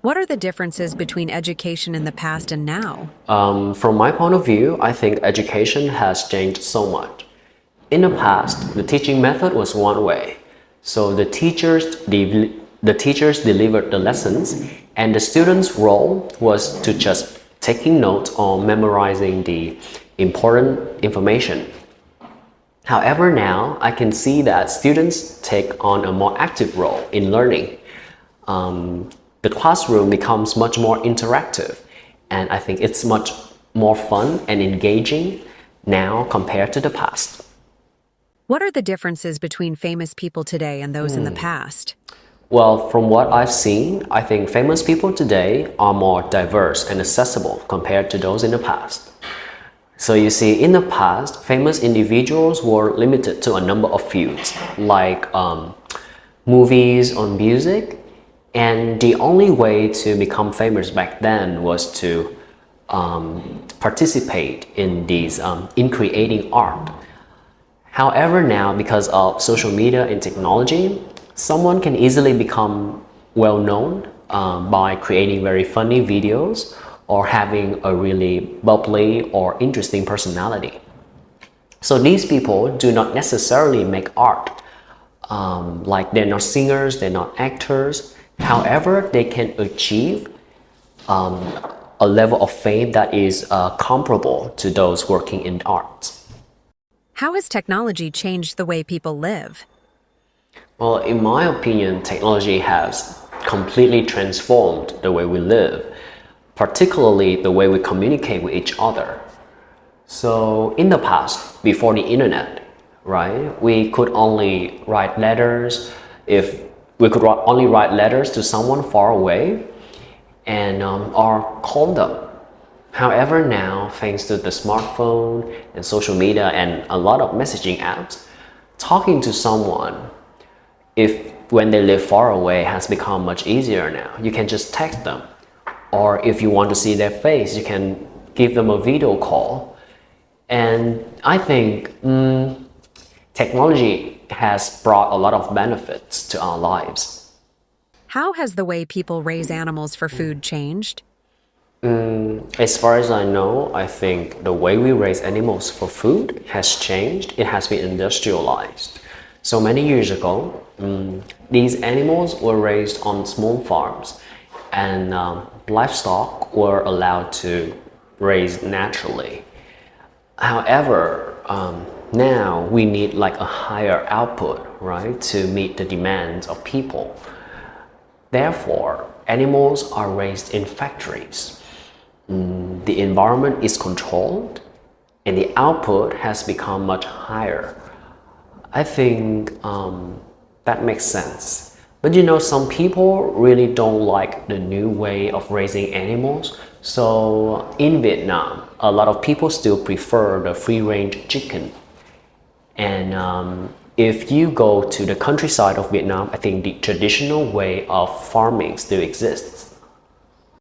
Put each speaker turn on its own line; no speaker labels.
What are the differences between education in the past and now?
From my point of view, I think education has changed so much. In the past, the teaching method was one way. So the teachers delivered the lessons, and the students' role was to just taking notes or memorizing the important information. However, now I can see that students take on a more active role in learning. The classroom becomes much more interactive, and I think it's much more fun and engaging now compared to the past.
What are the differences between famous people today and those in the past?
Well, from what I've seen, I think famous people today are more diverse and accessible compared to those in the past. So you see, in the past, famous individuals were limited to a number of fields, like movies or music, and the only way to become famous back then was to participate in in creating art. However, now because of social media and technology, someone can easily become well known by creating very funny videos or having a really bubbly or interesting personality. So these people do not necessarily make art. Like they're not singers, they're not actors. However, they can achieve a level of fame that is comparable to those working in arts.
How has technology changed the way people live?
Well, in my opinion, technology has completely transformed the way we live, particularly the way we communicate with each other. So in the past, before the internet, right, we could only write letters. If we could only write letters to someone far away and or call them. However, now, thanks to the smartphone and social media and a lot of messaging apps, talking to someone, if when they live far away, has become much easier now. You can just text them, or if you want to see their face, you can give them a video call. And I think technology has brought a lot of benefits to our lives.
How has the way people raise animals for food changed?
As far as I know, I think the way we raise animals for food has changed. It has been industrialized. So many years ago, these animals were raised on small farms, and livestock were allowed to raise naturally. However, now we need like a higher output, right, to meet the demands of people. Therefore, animals are raised in factories. The environment is controlled and the output has become much higher. I think that makes sense. But you know, some people really don't like the new way of raising animals. So in Vietnam, a lot of people still prefer the free-range chicken. And if you go to the countryside of Vietnam, I think the traditional way of farming still exists.